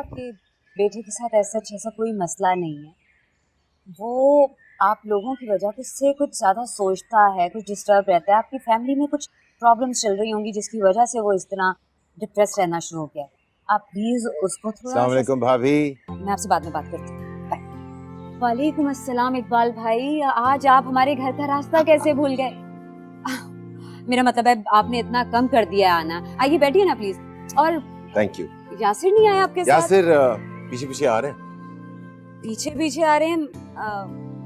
आपके बेटे के साथ ऐसा कोई मसला नहीं है। वो आप लोगों की वजह से कुछ ज़्यादा सोचता है, कुछ डिस्टर्ब रहता है। आपकी फैमिली में कुछ प्रॉब्लम्स चल रही होंगी जिसकी वजह से वो इस तरह डिप्रेस रहना शुरू हो गया है। आप प्लीज़ उसको थोड़ा अस्सलाम वालेकुम भाभी। मैं आपसे बाद में बात करती हूँ। वालेकुम अस्सलाम इकबाल भाई, आज आप हमारे घर का रास्ता कैसे भूल गए? मेरा मतलब है आपने इतना कम कर दिया आना। आइए बैठिए ना प्लीज। और थैंक यू। यासिर नहीं आया आपके साथ? यासिर पीछे पीछे आ रहे हैं। पीछे पीछे आ रहे हैं?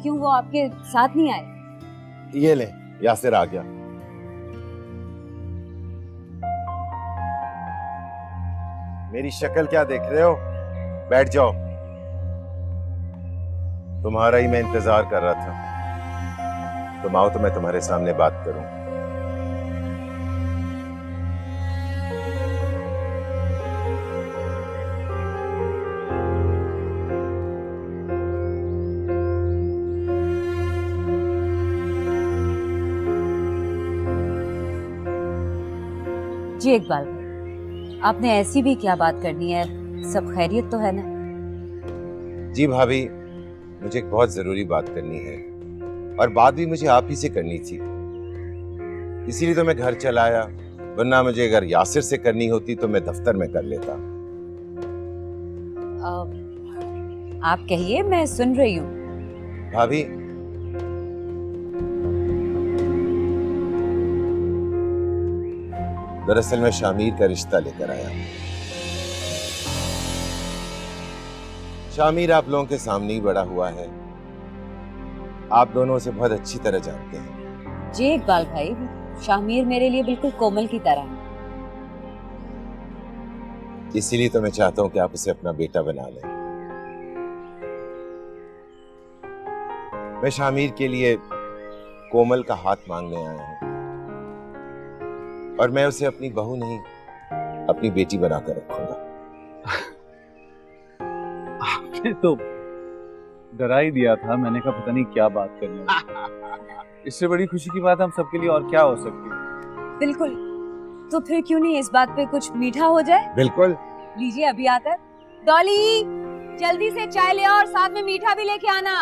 क्यों, वो आपके साथ नहीं आए? ये ले, यासिर आ गया। मेरी शक्ल क्या देख रहे हो? बैठ जाओ, तुम्हारा ही मैं इंतजार कर रहा था। तुम आओ तो मैं तुम्हारे सामने बात करूं। जी इकबाल भाई, आपने ऐसी भी क्या बात करनी है? सब खैरियत तो है ना? जी भाभी, मुझे एक बहुत जरूरी बात करनी है और बात भी मुझे आप ही से करनी थी, इसीलिए तो मैं घर चला आया। वरना मुझे अगर यासिर से करनी होती तो मैं दफ्तर में कर लेता। आप कहिए, मैं सुन रही हूँ। भाभी, दरअसल मैं शामिर का रिश्ता लेकर आया हूं। शामिर आप लोगों के सामने ही बड़ा हुआ है, आप दोनों उसे बहुत अच्छी तरह जानते हैं। जी इकबाल भाई, शामिर मेरे लिए बिल्कुल कोमल की तरह है। इसीलिए तो मैं चाहता हूं कि आप उसे अपना बेटा बना लें। मैं शामिर के लिए कोमल का हाथ मांगने आया हूं और मैं उसे अपनी बहू नहीं, अपनी बेटी बनाकर रखूंगा। आपने तो डरा ही दिया था। मैंने कहा पता नहीं क्या बात करनी है। इससे बड़ी खुशी की बात हम सबके लिए और क्या हो सकती है। बिल्कुल, तो फिर क्यों नहीं इस बात पे कुछ मीठा हो जाए? बिल्कुल। लीजिए अभी आता है। डॉली, जल्दी से चाय ले आओ और साथ में मीठा भी लेके आना।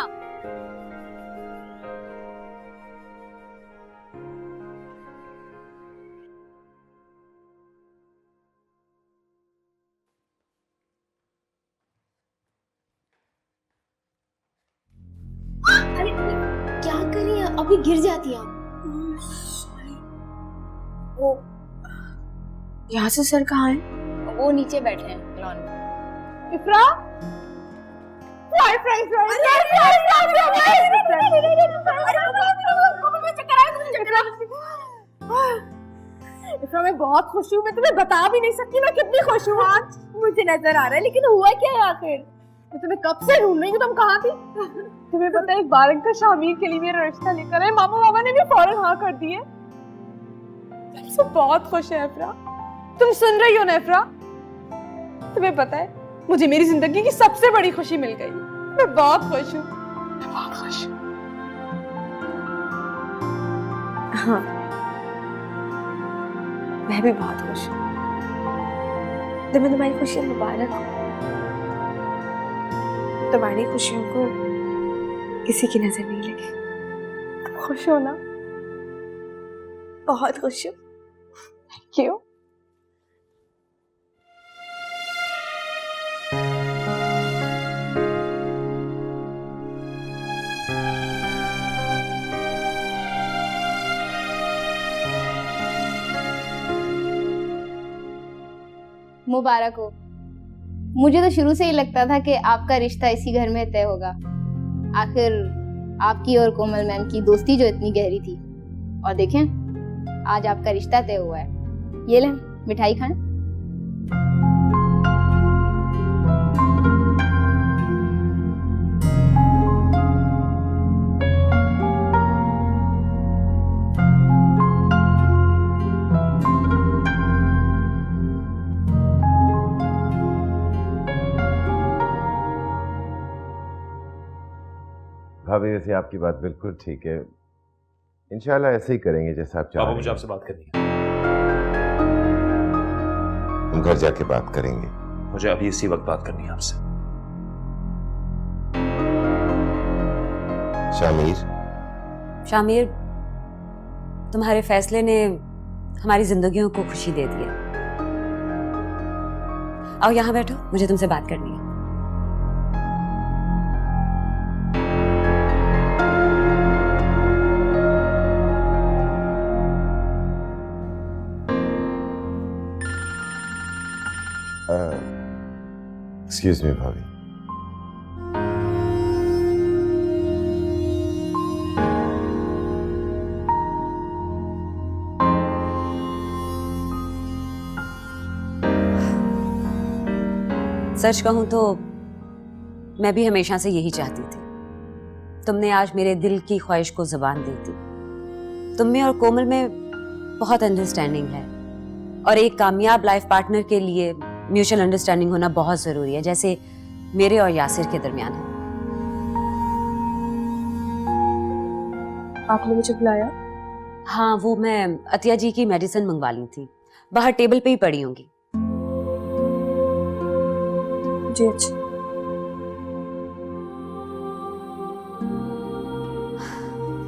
अरे क्या कर रही है? अभी गिर जाती है। वो यहाँ से सर कहाँ है? वो नीचे बैठे हैं लॉन में। इफ्रा, इफ्रा मैं बहुत खुश हूँ। मैं तुम्हें बता भी नहीं सकती मैं कितनी खुश हूँ आज। मुझे नजर आ रहा है, लेकिन हुआ क्या है आखिर? मैं तुम्हें कब से ढूंढ रही हूँ, तुम कहाँ थी? तुम्हें पता है बारंग का शामिर के लिए मेरा रिश्ता लेकर आए। मामा बाबा ने भी फौरन हाँ कर दी है। सब बहुत खुश है इफ्रा। तुम सुन रही हो ना इफ्रा? तुम्हें पता है मुझे मेरी जिंदगी की सबसे बड़ी खुशी मिल गई। मैं बहुत खुश हूँ, मैं बहुत खुश हूँ। हाँ, मैं भी बहुत खुश हूँ। तुम्हें तुम्हारी खुशियाँ मुबारक हो। तुम्हारी खुशियों को किसी की नजर नहीं लगी। तुम खुश हो ना? बहुत खुश हूँ। क्यों? मुबारक हो। मुझे तो शुरू से ही लगता था कि आपका रिश्ता इसी घर में तय होगा। आखिर आपकी और कोमल मैम की दोस्ती जो इतनी गहरी थी, और देखें आज आपका रिश्ता तय हुआ है। ये लें मिठाई खाएं। भाभी, वैसे आपकी बात बिल्कुल ठीक है। इंशाल्लाह ऐसे ही करेंगे जैसा आप चाह रहे हैं। मुझे आपसे बात करनी है। हम घर जाके बात करेंगे। मुझे अभी इसी वक्त बात करनी है आपसे। शामिर, तुम्हारे फैसले ने हमारी जिंदगियों को खुशी दे दी है। आओ यहाँ बैठो, मुझे तुमसे बात करनी है। एक्सक्यूज मी भाभी। सच कहूं तो मैं भी हमेशा से यही चाहती थी। तुमने आज मेरे दिल की ख्वाहिश को जुबान दी थी। तुम में और कोमल में बहुत अंडरस्टैंडिंग है और एक कामयाब लाइफ पार्टनर के लिए म्यूचुअल अंडरस्टैंडिंग होना बहुत जरूरी है, जैसे मेरे और यासिर के दरमियान है। आपने मुझे बुलाया? हाँ, वो मैं अतिया जी की मेडिसिन मंगवा ली थी, बाहर टेबल पे ही पड़ी होंगी। जी अच्छा।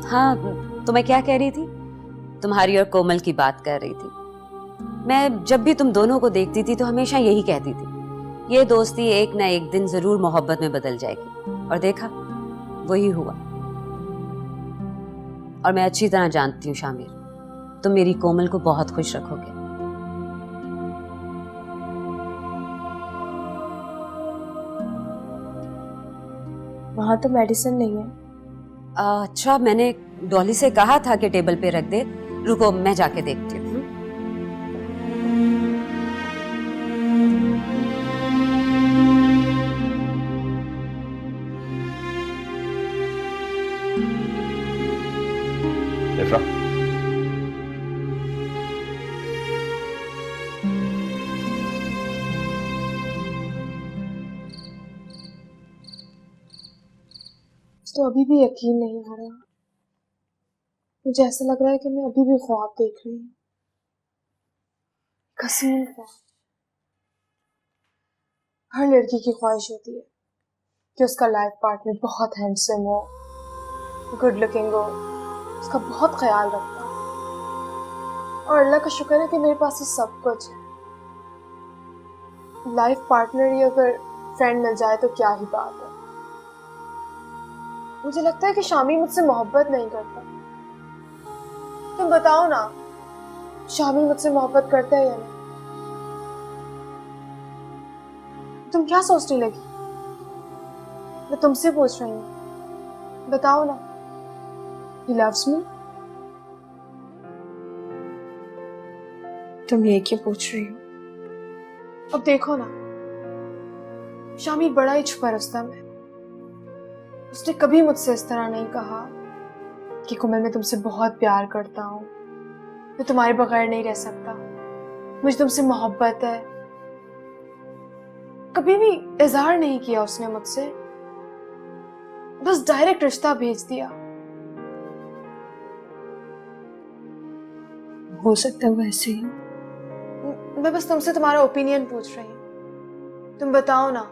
हाँ, तो मैं क्या कह रही थी, तुम्हारी और कोमल की बात कर रही थी। मैं जब भी तुम दोनों को देखती थी तो हमेशा यही कहती थी, ये दोस्ती एक ना एक दिन जरूर मोहब्बत में बदल जाएगी। और देखा, वही हुआ। और मैं अच्छी तरह जानती हूँ शामिर, तुम मेरी कोमल को बहुत खुश रखोगे। वहां तो मेडिसिन नहीं है। अच्छा, मैंने डॉली से कहा था कि टेबल पे रख दे। रुको, मैं जाके देखती हूँ। इफ्रा, तो अभी भी यकीन नहीं आ रहा। मुझे ऐसा लग रहा है कि मैं अभी भी ख्वाब देख रही हूँ, हसीन ख्वाब। हर लड़की की ख्वाहिश होती है कि उसका लाइफ पार्टनर बहुत हैंडसम हो, गुड लुकिंग हो, उसका बहुत ख्याल रखता हो। और अल्लाह का शुक्र है कि मेरे पास ये सब कुछ है। लाइफ पार्टनर या फिर फ्रेंड मिल जाए तो क्या ही बात है। मुझे लगता है कि शामी मुझसे मोहब्बत नहीं करता। तुम बताओ ना, शामी मुझसे मोहब्बत करता है या नहीं? तुम क्या सोचने लगी? मैं तुमसे पूछ रही हूँ, बताओ ना। He loves me? तुम ये क्यों पूछ रही हो? अब देखो ना, शामी बड़ा ही छुपा रुस्तम है। उसने कभी मुझसे इस तरह नहीं कहा कि कोमल मैं तुमसे बहुत प्यार करता हूँ, मैं तुम्हारे बगैर नहीं रह सकता, मुझे तुमसे मोहब्बत है। कभी भी इजहार नहीं किया उसने मुझसे, बस डायरेक्ट रिश्ता भेज दिया। हो सकता है वैसे ही। मैं बस तुमसे तुम्हारा ओपिनियन पूछ रही हूँ। तुम बताओ ना,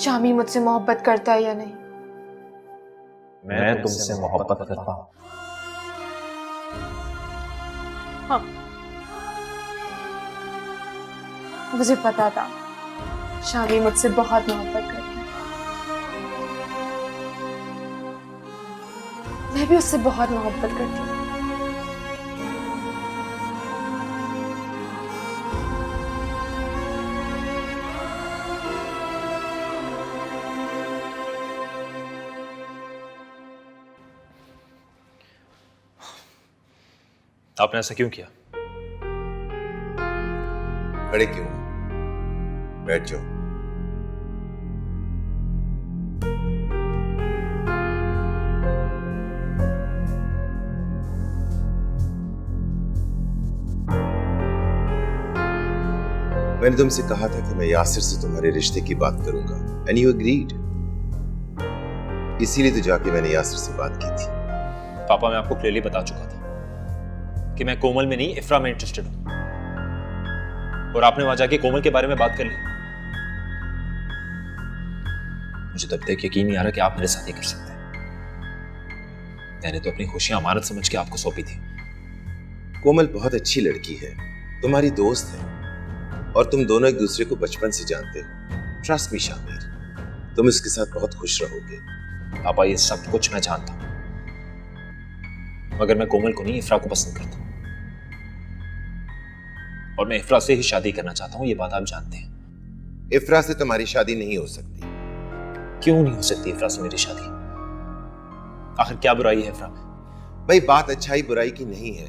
शामी मुझसे मोहब्बत करता है या नहीं? मैं तुमसे मोहब्बत करता हूँ। हाँ, मुझे पता था शामी मुझसे बहुत मोहब्बत करती है। मैं भी उससे बहुत मोहब्बत करती हूँ। आपने ऐसा क्यों किया? खड़े क्यों? बैठ जाओ। मैंने तुमसे कहा था कि मैं यासिर से तुम्हारे रिश्ते की बात करूंगा, एंड यू एग्रीड। इसीलिए तो जाके मैंने यासिर से बात की थी। पापा, मैं आपको क्लियरली बता चुका था कि मैं कोमल में नहीं, इफ्रा में इंटरेस्टेड हूं। और आपने वहां जाके कोमल के बारे में बात कर ली। मुझे तब तक यकीन नहीं आ रहा कि आप मेरे साथ ही कर सकते हैं। मैंने तो अपनी खुशियां अमानत समझ के आपको सौंपी थी। कोमल बहुत अच्छी लड़की है, तुम्हारी दोस्त है, और तुम दोनों एक दूसरे को बचपन से जानते हो। ट्रस्ट मी शामिर, तुम इसके साथ बहुत खुश रहोगे। पापा ये सब कुछ मैं जानता हूं, मगर मैं कोमल को नहीं इफ्रा को पसंद करता हूं, और मैं इफ्रा से ही शादी करना चाहता हूं, ये बात आप जानते हैं। इफ्रा से तुम्हारी शादी नहीं हो सकती। क्यों नहीं हो सकती इफ्रा से मेरी शादी? आखिर क्या बुराई है इफ्रा में? भाई बात अच्छाई बुराई की नहीं है।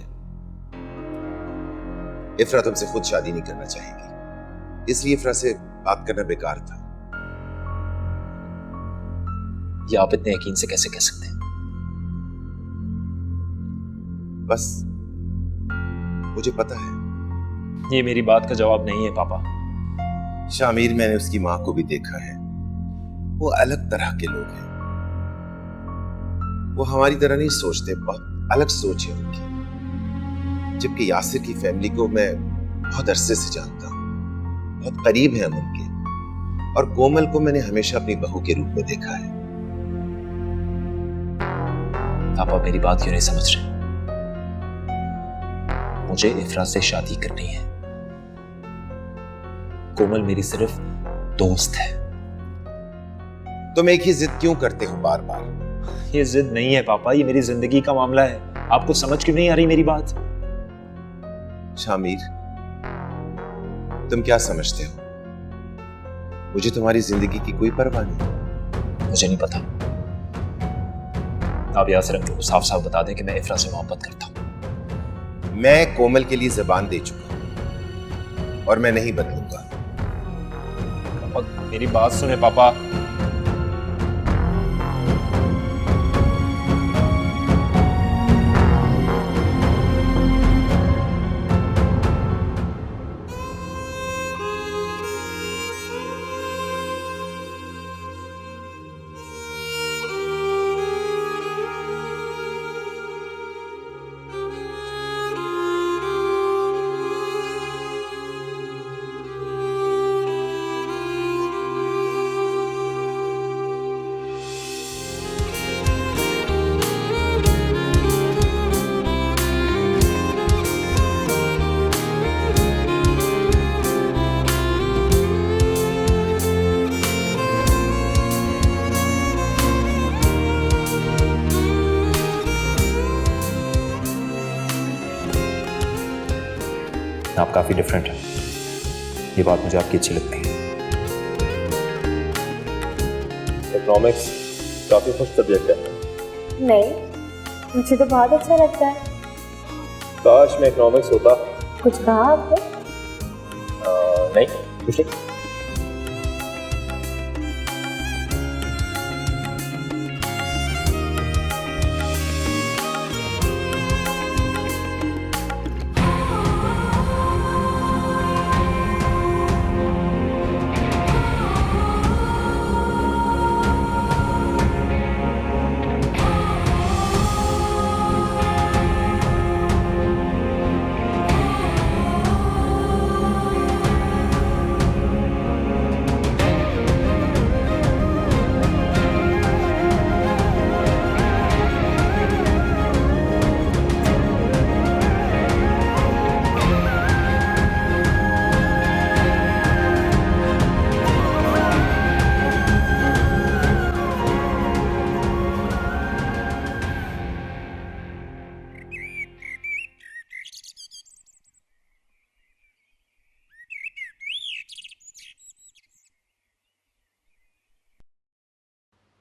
इफ्रा तुमसे खुद शादी नहीं करना चाहेगी, इसलिए इफ्रा से बात करना बेकार था। ये आप इतने यकीन से कैसे कह सकते हैं? बस मुझे पता है। ये मेरी बात का जवाब नहीं है पापा। शामिर, मैंने उसकी मां को भी देखा है। वो अलग तरह के लोग हैं। वो हमारी तरह नहीं सोचते, बहुत अलग सोच है उनकी। जबकि यासिर की फैमिली को मैं बहुत अरसे से जानता हूं, बहुत करीब है हम उनके, और कोमल को मैंने हमेशा अपनी बहू के रूप में देखा है। पापा मेरी बात क्यों नहीं समझ रहे? मुझे इफ्रा से शादी करनी है। कोमल मेरी सिर्फ दोस्त है। तुम एक ही जिद क्यों करते हो बार बार? ये जिद नहीं है पापा, ये मेरी जिंदगी का मामला है। आपको समझ क्यों नहीं आ रही मेरी बात? शामिर, तुम क्या समझते हो? मुझे तुम्हारी जिंदगी की कोई परवाह नहीं। मुझे नहीं पता। आप यासिर अंकल को साफ साफ बता दें कि मैं इफ्रा से मोहब्बत करता हूं। मैं कोमल के लिए जबान दे चुका हूं, और मैं नहीं बदलूंगा। पापा मेरी बात सुने पापा। आप काफी डिफरेंट हैं, ये बात मुझे आपकी अच्छी लगती है। इकोनॉमिक्स काफी खुश सब्जेक्ट है। नहीं, मुझे तो बहुत अच्छा लगता है। काश मैं इकोनॉमिक्स होता। कुछ कहा आपने? नहीं कुछ नहीं।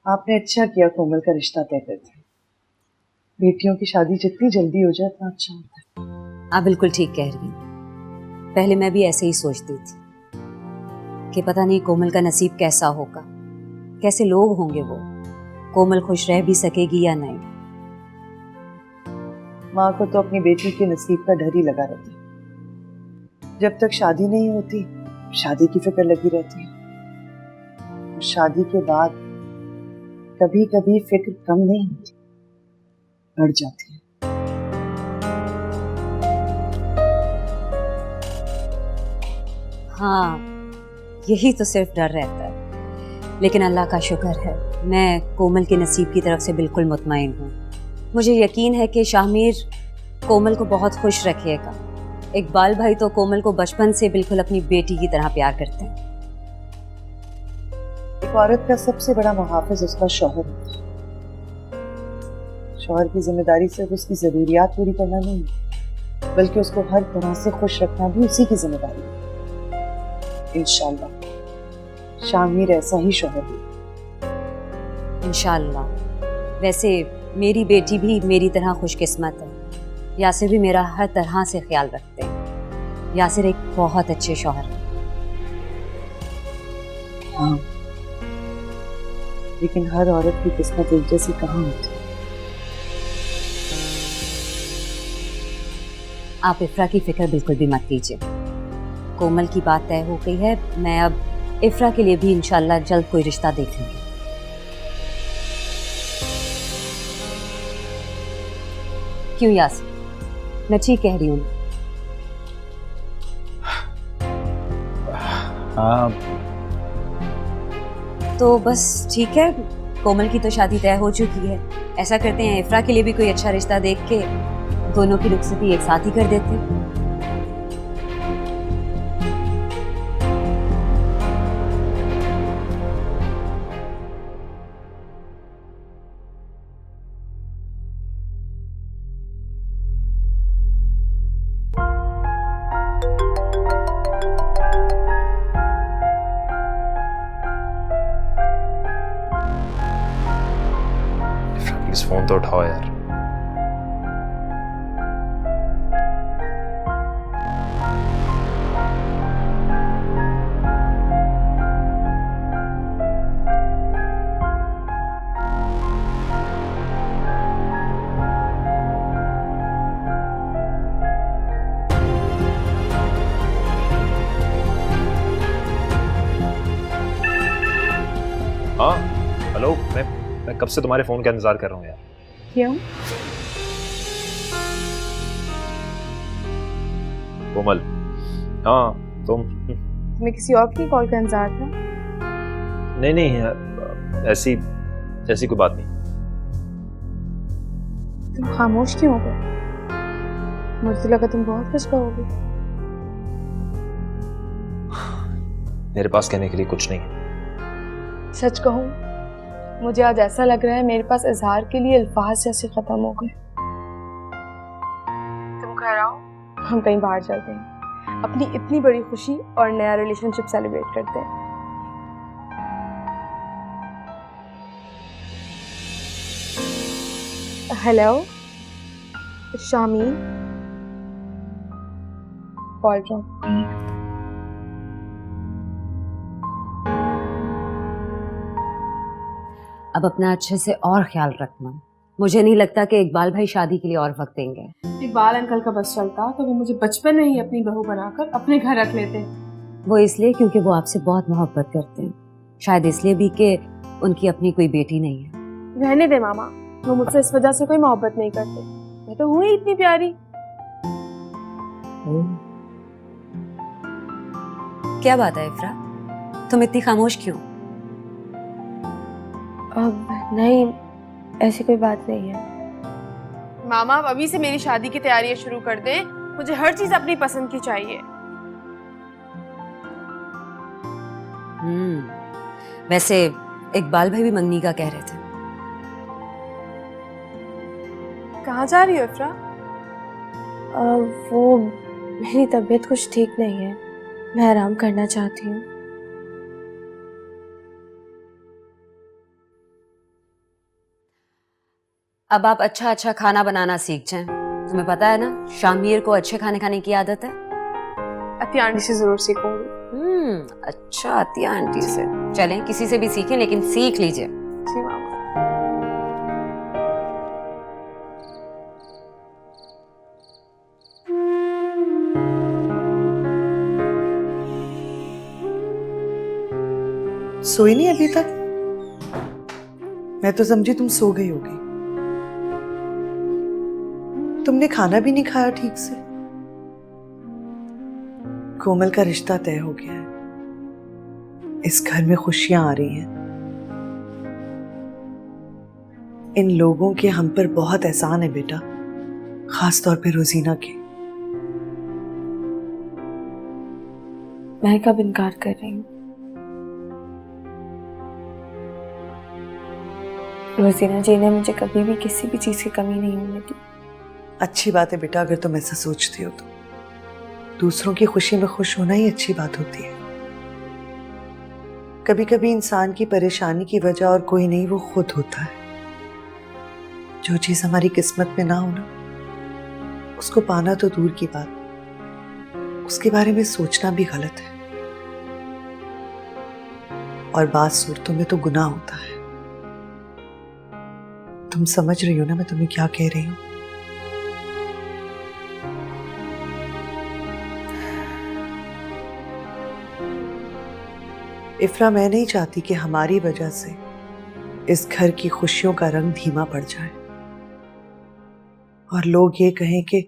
आपने अच्छा किया कोमल का रिश्ता तय कर दिया। बेटियों की शादी जितनी जल्दी हो जाए उतना अच्छा होता है। आप बिल्कुल ठीक कह रही हैं। पहले मैं भी ऐसे ही सोचती थी कि पता नहीं कोमल का नसीब कैसा होगा, कैसे लोग होंगे वो, कोमल खुश रह भी सकेगी या नहीं। माँ को तो अपनी बेटी के नसीब का डर ही लगा रहता है। जब तक शादी नहीं होती शादी की फिक्र लगी रहती है, और शादी के बाद कभी कभी फिक्र कम नहीं होती, बढ़ जाती है। हाँ, यही तो सिर्फ डर रहता है। लेकिन अल्लाह का शुक्र है, मैं कोमल के नसीब की तरफ से बिल्कुल मुतमईन हूँ। मुझे यकीन है कि शाहमीर कोमल को बहुत खुश रखेगा। इकबाल भाई तो कोमल को बचपन से बिल्कुल अपनी बेटी की तरह प्यार करते हैं। एक औरत का सबसे बड़ा मुहाफिज उसका शौहर होता है। शौहर की जिम्मेदारी सिर्फ उसकी जरूरियात पूरी करना नहीं, बल्कि उसको हर तरह से खुश रखना भी उसी की जिम्मेदारी है। इंशाल्लाह शामीर ऐसा ही शौहर होगा। इंशाल्लाह। वैसे मेरी बेटी भी मेरी तरह खुशकिस्मत है। यासिर भी मेरा हर तरह से ख्याल रखते हैं। यासिर एक बहुत अच्छे शौहर हैं। हाँ, लेकिन हर औरत की किस्मत एक जैसी कहाँ होती है। आप इफ्रा की फिक्र बिल्कुल भी मत कीजिए। कोमल की बात तय हो गई है। मैं अब इफ्रा के लिए भी इंशाल्लाह जल्द कोई रिश्ता देख लूंगी। क्यों यासिर, मैं ठीक कह रही हूँ? हाँ, तो बस ठीक है, कोमल की तो शादी तय हो चुकी है। ऐसा करते हैं, इफ्रा के लिए भी कोई अच्छा रिश्ता देख के दोनों की रुखसती एक साथ ही कर देते हैं। प्लीज फोन तो उठाओ यार। हाँ हेलो, मैं कब से तुम्हारे फोन का इंतजार कर रहा हूँ यार। क्यों? कोमल, हाँ तुम? तुम्हें किसी और की कॉल का इंतजार था? नहीं नहीं यार, ऐसी ऐसी कोई बात नहीं। तुम खामोश क्यों हो गए? मुझे तो लगा तुम बहुत कुछ कहोगे। मेरे पास कहने के लिए कुछ नहीं है। सच कहूँ, मुझे आज ऐसा लग रहा है मेरे पास इजहार के लिए अल्फाज जैसे खत्म हो गए। तुम घर आओ, हम कहीं बाहर चलते हैं, अपनी इतनी बड़ी खुशी और नया रिलेशनशिप सेलिब्रेट करते हैं। Hello Shami, call drop. अब अपना अच्छे से और ख्याल रखना। मुझे नहीं लगता कि इकबाल भाई शादी के लिए और वक्त देंगे। इकबाल अंकल का बस चलता तो वो मुझे बचपन में ही अपनी बहू बनाकर अपने घर रख लेते। वो इसलिए क्योंकि वो आपसे बहुत मोहब्बत करते हैं। शायद इसलिए भी कि उनकी अपनी कोई बेटी नहीं है। रहने दे मामा, वो मुझसे इस वजह से कोई मोहब्बत नहीं करते। मैं तो हूँ ही इतनी प्यारी। क्या बात है इफ्रा, तुम इतनी खामोश क्यों? अब नहीं, ऐसी कोई बात नहीं है। मामा अब अभी से मेरी शादी की तैयारियां शुरू कर दें। मुझे हर चीज अपनी पसंद की चाहिए। वैसे इकबाल भाई भी मंगनी का कह रहे थे। कहाँ जा रही हो इफ्रा? वो मेरी तबीयत कुछ ठीक नहीं है, मैं आराम करना चाहती हूँ। अब आप अच्छा अच्छा खाना बनाना सीख जाएं। तुम्हें पता है ना, शामीर को अच्छे खाने खाने की आदत है। अतिया आंटी से जरूर सीखूंगी। अच्छा, अतिया आंटी से। चलें, किसी से भी सीखें, लेकिन सीख लीजिए। जी मामा। सोई नहीं अभी तक? मैं तो समझी तुम सो गई होगी। तुमने खाना भी नहीं खाया ठीक से। कोमल का रिश्ता तय हो गया है। इस घर में खुशियां आ रही हैं। इन लोगों के हम पर बहुत एहसान है बेटा, खास तौर पे रोजीना के। मैं कब इनकार कर रही हूँ? रोजीना जी ने मुझे कभी भी किसी भी चीज की कमी नहीं होने दी। अच्छी बात है बेटा, अगर तुम ऐसा सोचती हो तो। दूसरों की खुशी में खुश होना ही अच्छी बात होती है। कभी कभी इंसान की परेशानी की वजह और कोई नहीं, वो खुद होता है। जो चीज हमारी किस्मत में ना होना, उसको पाना तो दूर की बात, उसके बारे में सोचना भी गलत है। और बात सूरतों में तो गुनाह होता है। तुम समझ रही हो ना मैं तुम्हें क्या कह रही हूँ? इफ्रा, मैं नहीं चाहती कि हमारी वजह से इस घर की खुशियों का रंग धीमा पड़ जाए और लोग ये कहें कि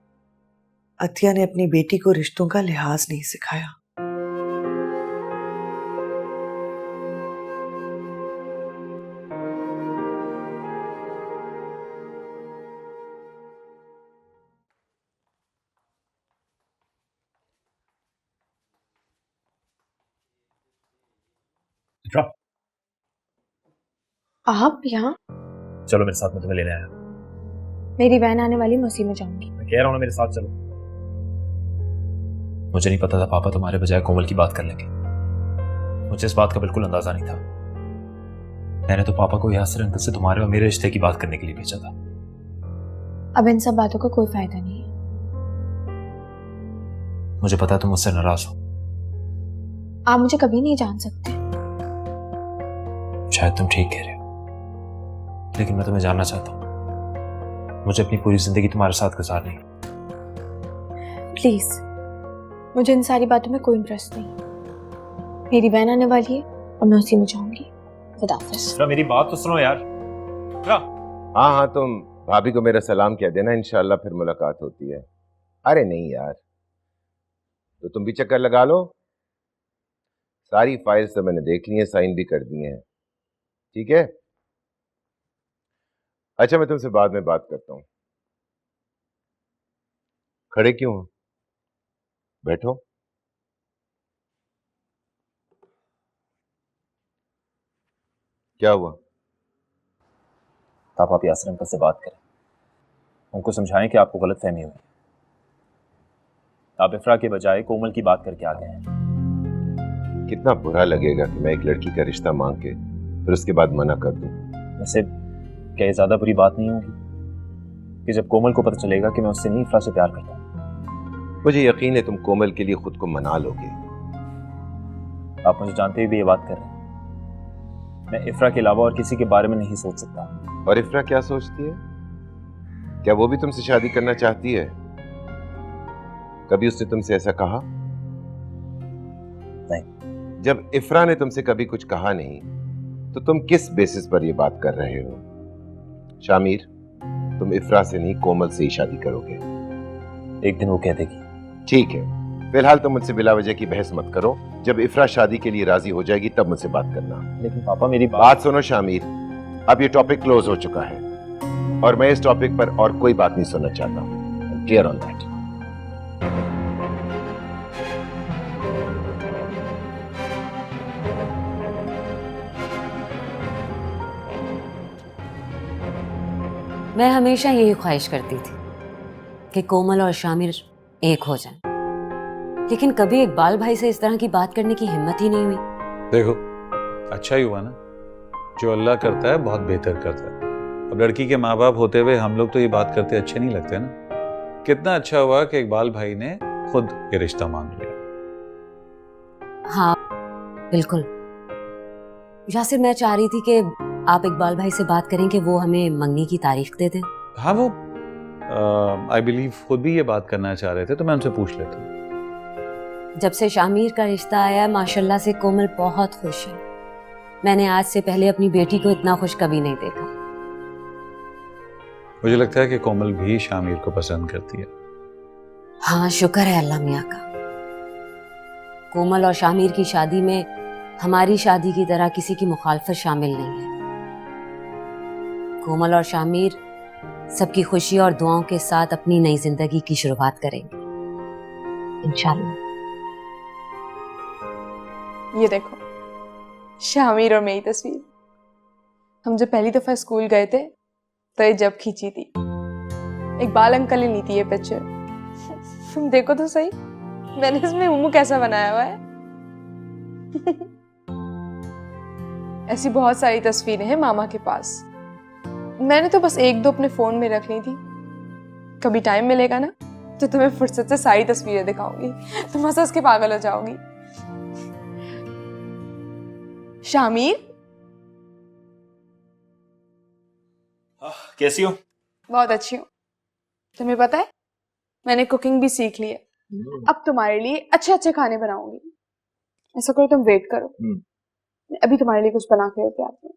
अतिया ने अपनी बेटी को रिश्तों का लिहाज नहीं सिखाया। इफ्रा, आप यहाँ? चलो मेरे साथ, में तुम्हें लेने आया। मेरी बहन आने वाली, मैं उसी में जाऊंगी। मैं कह रहा हूँ ना, मेरे साथ चलो। मुझे नहीं पता था पापा तुम्हारे बजाय कोमल की बात कर लेंगे। मुझे इस बात का बिल्कुल अंदाजा नहीं था। मैंने तो पापा को यासिर अंकल से तुम्हारे और मेरे रिश्ते की बात करने के लिए भेजा था। अब इन सब बातों का कोई फायदा नहीं है। मुझे पता है तुम मुझसे नाराज हो। आप मुझे कभी नहीं जान सकते। शायद तुम ठीक कह रहे हो, लेकिन मैं तुम्हें जानना चाहता हूँ। मुझे अपनी पूरी जिंदगी तुम्हारे साथ गुजारनी है। प्लीज, मुझे इन सारी बातों में कोई इंटरेस्ट नहीं। मेरी बहन आने वाली है और मैं उसी में जाऊंगी। खुदा हाफिज़। मेरी बात तो सुनो यार। हाँ हाँ, तुम भाभी को मेरा सलाम कह देना, इंशाल्लाह फिर मुलाकात होती है। अरे नहीं यार, तो तुम भी चक्कर लगा लो। सारी फाइल्स तो मैंने देख ली हैं, साइन भी कर दिए हैं। ठीक है, अच्छा मैं तुमसे बाद में बात करता हूं। खड़े क्यों हो? बैठो। क्या हुआ? पापा आप यासिर अंकल से बात करें, उनको समझाएं कि आपको गलत फहमी हुई। आप इफ्रा के बजाय कोमल की बात करके आ गए हैं। कितना बुरा लगेगा कि मैं एक लड़की का रिश्ता मांग के फिर उसके बाद मना कर दूं। वैसे क्या ये ज्यादा बुरी बात नहीं होगी कि जब कोमल को पता चलेगा कि मैं उससे नहीं इफ्रा से प्यार करता हूं? मुझे यकीन है तुम कोमल के लिए खुद को मना लोगे। आप मुझे जानते हुए भी ये बात कर रहे हैं। मैं इफ्रा के अलावा और किसी के बारे में नहीं सोच सकता। और इफ्रा क्या सोचती है? क्या वो भी तुमसे शादी करना चाहती है? कभी उसने तुमसे ऐसा कहा? नहीं। जब इफ्रा ने तुमसे कभी कुछ कहा नहीं, तो तुम किस बेसिस पर ये बात कर रहे हो? शामिर, तुम इफ्रा से नहीं कोमल से ही शादी करोगे। एक दिन वो कह देगी। ठीक है, फिलहाल तुम मुझसे बिला वजह की बहस मत करो। जब इफ्रा शादी के लिए राजी हो जाएगी तब मुझसे बात करना। लेकिन पापा मेरी बात सुनो शामिर, अब ये टॉपिक क्लोज हो चुका है और मैं इस टॉपिक पर और कोई बात नहीं सुनना चाहता हूं। Clear on that? मैं हमेशा यही ख्वाहिश करती थी कि कोमल और शामिर एक हो जाएं, लेकिन कभी इकबाल भाई से इस तरह की बात करने की हिम्मत ही नहीं हुई। देखो, अच्छा ही हुआ ना, जो अल्लाह करता है बहुत बेहतर करता है। अब लड़की के माँ बाप होते हुए हम लोग तो ये बात करते अच्छे नहीं लगते ना। कितना अच्छा हुआ कि इकबाल भाई ने खुद ये रिश्ता मांग लिया। हाँ बिल्कुल। यासिर, मैं चाह रही थी कि आप इकबाल भाई से बात करें कि वो हमें मंगनी की तारीख दे दें। हाँ, वो आई बिलीव खुद भी ये बात करना चाह रहे थे, तो मैं उनसे पूछ लेता हूँ। जब से शामिर का रिश्ता आया, माशाल्लाह से कोमल बहुत खुश है। मैंने आज से पहले अपनी बेटी को इतना खुश कभी नहीं देखा। मुझे लगता है कि कोमल भी शामिर को पसंद करती है। हाँ, शुक्र है अल्लाह मियाँ का। कोमल और शामिर की शादी में हमारी शादी की तरह किसी की मुखालफत शामिल नहीं है। कोमल और शामिर सबकी खुशी और दुआओं के साथ अपनी नई जिंदगी की शुरुआत करेंगे इंशाल्लाह। ये देखो, शामिर और मेरी तस्वीर। हम जब पहली दफा स्कूल गए थे तो ये जब खींची थी। इकबाल अंकल ने ली थी ये पिक्चर। तुम देखो तो सही, मैंने इसमें उम्मू कैसा बनाया हुआ है। ऐसी बहुत सारी तस्वीरें हैं मामा के पास। मैंने तो बस एक दो अपने फोन में रख ली थी। कभी टाइम मिलेगा ना तो तुम्हें फुर्सत से सारी तस्वीरें दिखाऊंगी, तुम हंस हंस के पागल हो जाओगी। शामिर, कैसी हो? बहुत अच्छी हूँ। तुम्हें पता है मैंने कुकिंग भी सीख ली है। अब तुम्हारे लिए अच्छे अच्छे खाने बनाऊंगी। ऐसा करो, तुम वेट करो, मैं अभी तुम्हारे लिए कुछ बना के लेके आती हूँ।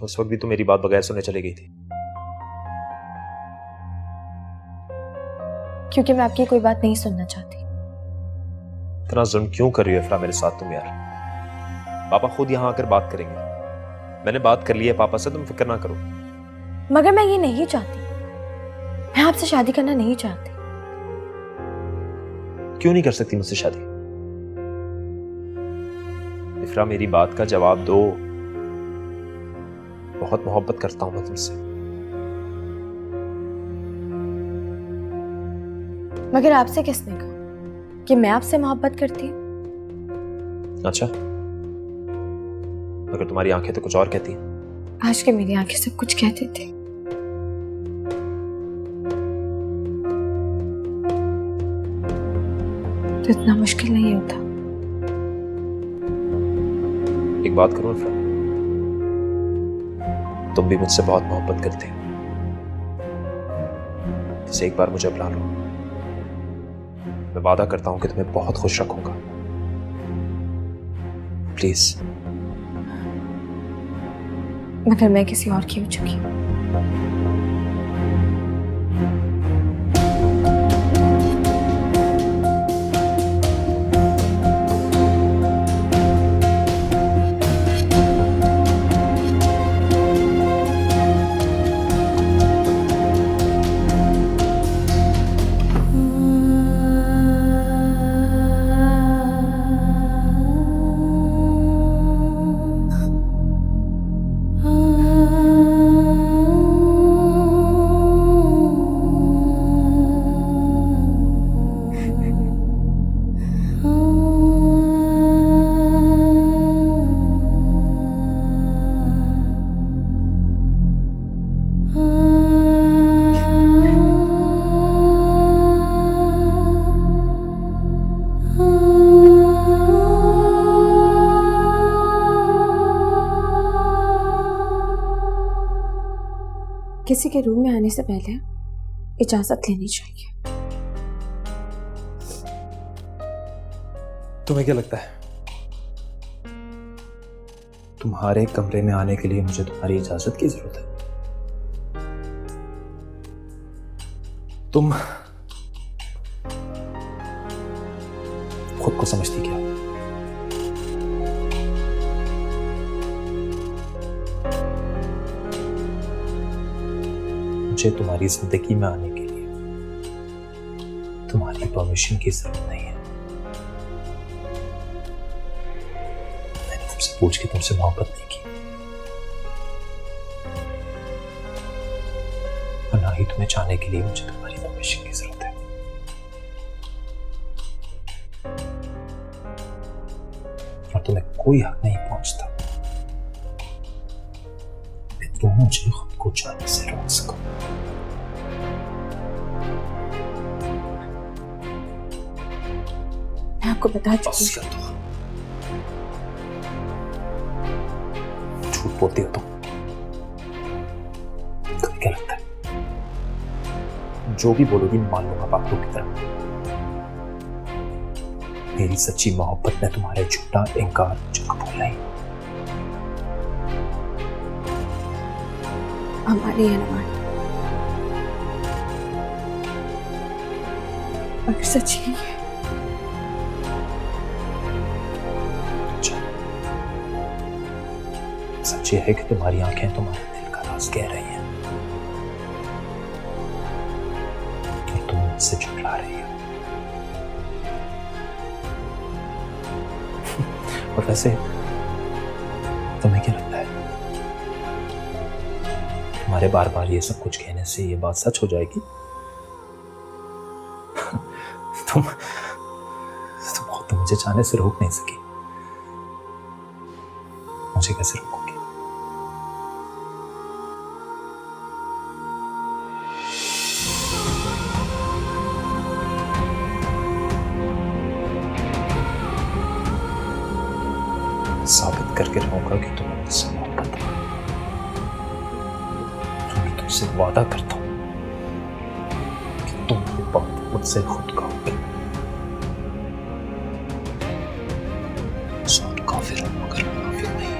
उस वक्त भी तो मेरी बात बगैर सुने चली गई थी। क्योंकि मैं आपकी कोई बात नहीं सुनना चाहती। इतना जुल्म क्यों कर रही हो इफ्रा मेरे साथ तुम यार? पापा खुद यहाँ आकर बात करेंगे। मैंने बात कर ली है पापा से, तुम फिक्र ना करो। मगर मैं ये नहीं चाहती, मैं आपसे शादी करना नहीं चाहती। क्यों नहीं कर सकती मुझसे शादी? इफ्रा मेरी बात का जवाब दो। बहुत मोहब्बत करता हूं मैं तुमसे। मगर आपसे किसने कहा कि मैं आपसे मोहब्बत करती हूँ? अच्छा, मगर तुम्हारी आंखें तो कुछ और कहती हैं। आज के मेरी आंखें सब कुछ कहते थे। तो इतना मुश्किल नहीं होता। एक बात करो इफ्रा, तुम भी मुझसे बहुत मोहब्बत करते हो। इसे एक बार मुझे बुला लो, मैं वादा करता हूं कि तुम्हें बहुत खुश रखूंगा। प्लीज। मगर मैं किसी और की हो चुकी हूँ। किसी के रूम में आने से पहले इजाजत लेनी चाहिए। तुम्हें क्या लगता है तुम्हारे कमरे में आने के लिए मुझे तुम्हारी इजाजत की जरूरत है? तुम खुद को समझती क्या? मुझे तुम्हारी जिंदगी में आने के लिए तुम्हारी परमिशन की जरूरत नहीं है। मैंने तुमसे पूछ के तुमसे मोहब्बत नहीं की, और ना ही तुम्हें चाहने के लिए मुझे तुम्हारी परमिशन की जरूरत है। और तुम्हें कोई हक नहीं पहुंचता कि तुम मुझे खुद को चाहने से रोक सको। मैं आपको बता चुकी बस कर दो, झूठ बोलती हो तुम। तुम्हें क्या लगता है जो भी बोलोगी मान लूंगा बातों की तरह? मेरी सच्ची मोहब्बत में तुम्हारे झूठा इनकार मुझे कबूल नहीं। हमारी है हमारी, अगर सच ही है सच ये है कि तुम्हारी आंखें तुम्हारे दिल का राज कह रही हैं और तुम मुझसे झुठला रही हो। और वैसे तुम्हें क्या लगता है तुम्हारे बार बार ये सब कुछ कहने से ये बात सच हो जाएगी? तुम खुद तो मुझे जाने से रोक नहीं सकी, मुझे कैसे रोकोगी? साबित करके रहूंगा कि तुम्हें मुझसे मोहब्बत है। मैं तुमसे वादा करता हूं कि तुम ये बात मुझसे खुद कहोगे। सॉरी काफिर हूं मगर काफिर नहीं।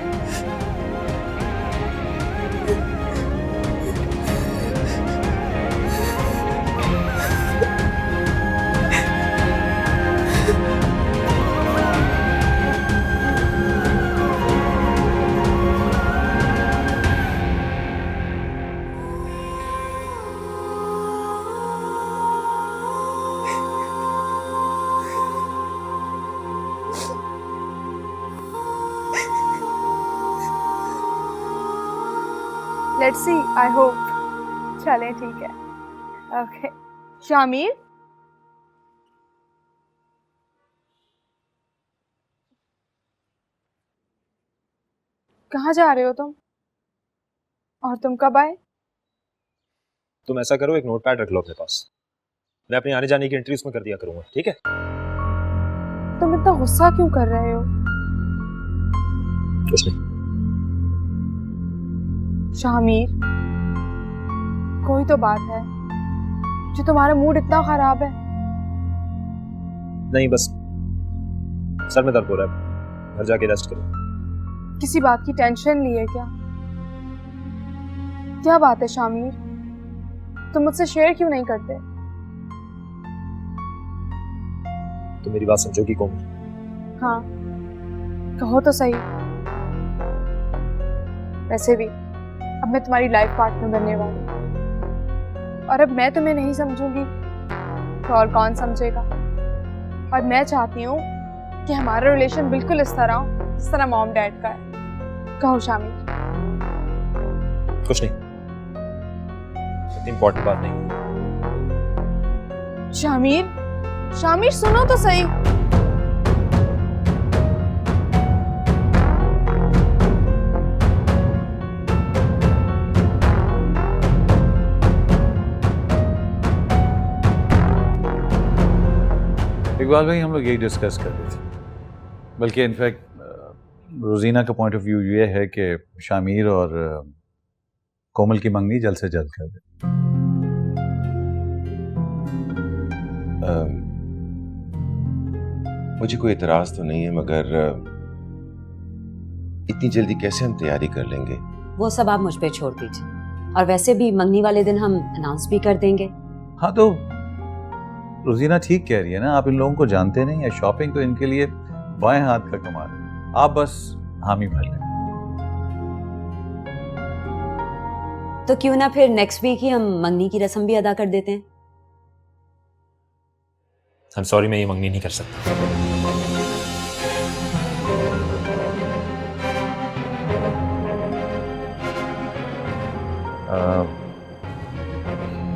Let's see, I hope. चलें ठीक है, ओके। शामिर, कहाँ जा रहे हो तुम? और तुम कब आए? तुम ऐसा करो, एक नोटपैड रख लो अपने पास, मैं अपने आने जाने की एंट्री उसमें कर दिया करूंगा, ठीक है? तुम इतना गुस्सा क्यों कर रहे हो? कुछ नहीं। शामिर, कोई तो बात है जो तुम्हारा मूड इतना खराब है। नहीं, बस सर में दर्द हो रहा है, घर जाके रेस्ट करो। किसी बात की टेंशन ली है क्या? क्या बात है शामिर, तुम मुझसे शेयर क्यों नहीं करते? तुम मेरी बात समझोगी कोमल? हाँ, कहो तो सही। वैसे भी अब मैं तुम्हारी लाइफ पार्टनर बनने वाली हूँ, और अब मैं तुम्हें नहीं समझूंगी तो और कौन समझेगा? और मैं चाहती हूँ कि हमारा रिलेशन बिल्कुल इस तरह हो जिस तरह मॉम डैड का है। कहो शामिर। कुछ नहीं, इतनी इम्पोर्टेंट बात नहीं। शामिर, शामिर सुनो तो सही। इकबाल भाई, हम लोग यही डिस्कस कर रहे थे, बल्कि इनफैक्ट रोजीना का पॉइंट ऑफ व्यू ये है कि शामिर और कोमल की मंगनी जल्द से जल्द कर दे। मुझे कोई इतराज तो नहीं है, मगर इतनी जल्दी कैसे हम तैयारी कर लेंगे? वो सब आप मुझ पे छोड़ दीजिए, और वैसे भी मंगनी वाले दिन हम अनाउंस भी कर देंगे। हाँ, तो रोजीना ठीक कह रही है ना, आप इन लोगों को जानते नहीं है, शॉपिंग तो इनके लिए बाएं हाथ का कमाल है, आप बस हामी भर लें। तो क्यों ना फिर नेक्स्ट वीक ही हम मंगनी की रस्म भी अदा कर देते हैं। I'm sorry, मैं ये मंगनी नहीं कर सकता।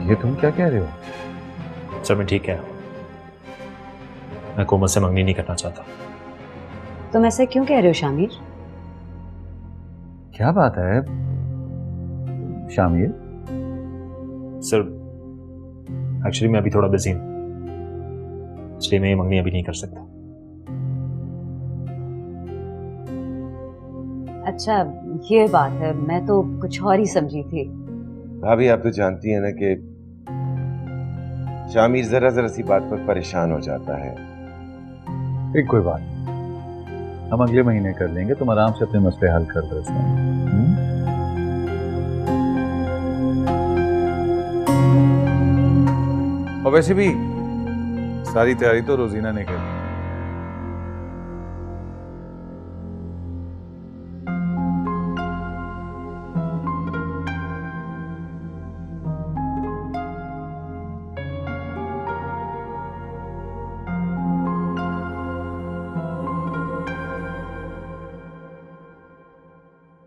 ये तुम क्या कह रहे हो? सर मैं ठीक है, मैं कोमल से मंगनी नहीं करना चाहता। तुम ऐसे क्यों कह रहे हो शामिर? क्या बात है शामिर? सर एक्चुअली मैं अभी थोड़ा बिजी हूँ, इसलिए मैं ये मंगनी अभी नहीं कर सकता। अच्छा ये बात है, मैं तो कुछ और ही समझी थी। भाभी, आप तो जानती हैं ना कि शामिर जरा जरा सी बात पर परेशान हो जाता है। एक कोई बात नहीं, हम अगले महीने कर लेंगे, तुम आराम से अपने मसले हल कर दो इसमें। और वैसे भी सारी तैयारी तो रोजीना ने करी।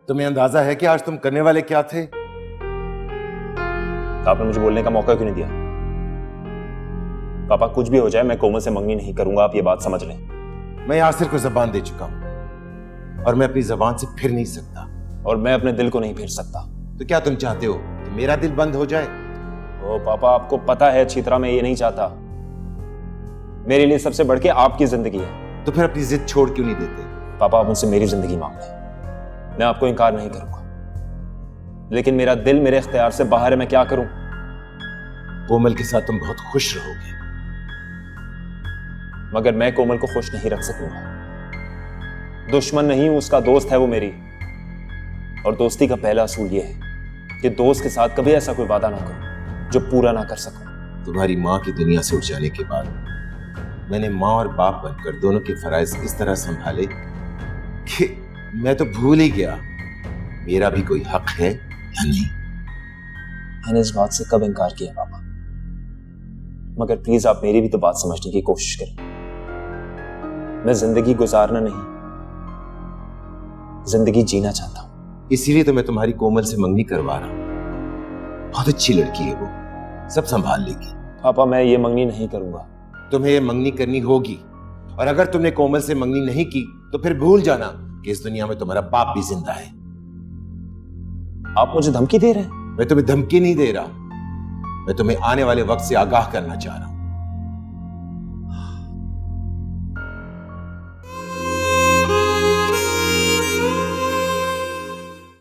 तुम्हें अंदाजा है कि आज तुम करने वाले क्या थे? आपने मुझे बोलने का मौका क्यों नहीं दिया? पापा कुछ भी हो जाए मैं कोमल से मंगनी नहीं करूंगा, आप ये बात समझ लें। मैं यासिर को जबान दे चुका हूं और मैं अपनी जबान से फिर नहीं सकता। और मैं अपने दिल को नहीं फेर सकता। तो क्या तुम चाहते हो कि मेरा दिल बंद हो जाए? ओ पापा, आपको पता है अच्छी तरह मैं ये नहीं चाहता। मेरे लिए सबसे बढ़ के आपकी जिंदगी है। तो फिर अपनी जिद छोड़ क्यों नहीं देते? पापा आप मुझसे मेरी जिंदगी मांग लें, मैं आपको इनकार नहीं करूंगा, लेकिन मेरा दिल मेरे इख्तियार से बाहर है, मैं क्या करूं? कोमल के साथ तुम बहुत खुश रहोगे, मगर मैं कोमल को खुश नहीं रख सकूंगा। दुश्मन नहीं हूं, उसका दोस्त है वो मेरी। और दोस्ती का पहला असूल ये है कि दोस्त के साथ कभी ऐसा कोई वादा ना करो जो पूरा ना कर सकूं। तुम्हारी माँ की दुनिया से उठ जाने के बाद मैंने माँ और बाप बनकर दोनों के फराइज इस तरह संभाले कि मैं तो भूल ही गया मेरा भी कोई हक है या नहीं। मैंने इस बात से कब इनकार किया पापा, मगर प्लीज आप मेरी भी तो बात समझने की कोशिश करें। मैं जिंदगी गुजारना नहीं, जिंदगी जीना चाहता हूं। इसीलिए तो मैं तुम्हारी कोमल से मंगनी करवा रहा हूं। बहुत अच्छी लड़की है वो, सब संभाल लेगी। पापा मैं ये मंगनी नहीं करूंगा। तुम्हें ये मंगनी करनी होगी, और अगर तुमने कोमल से मंगनी नहीं की तो फिर भूल जाना कि इस दुनिया में तुम्हारा बाप भी जिंदा है। आप मुझे धमकी दे रहे हैं? मैं तुम्हें धमकी नहीं दे रहा, मैं तुम्हें आने वाले वक्त से आगाह करना चाह रहा हूं।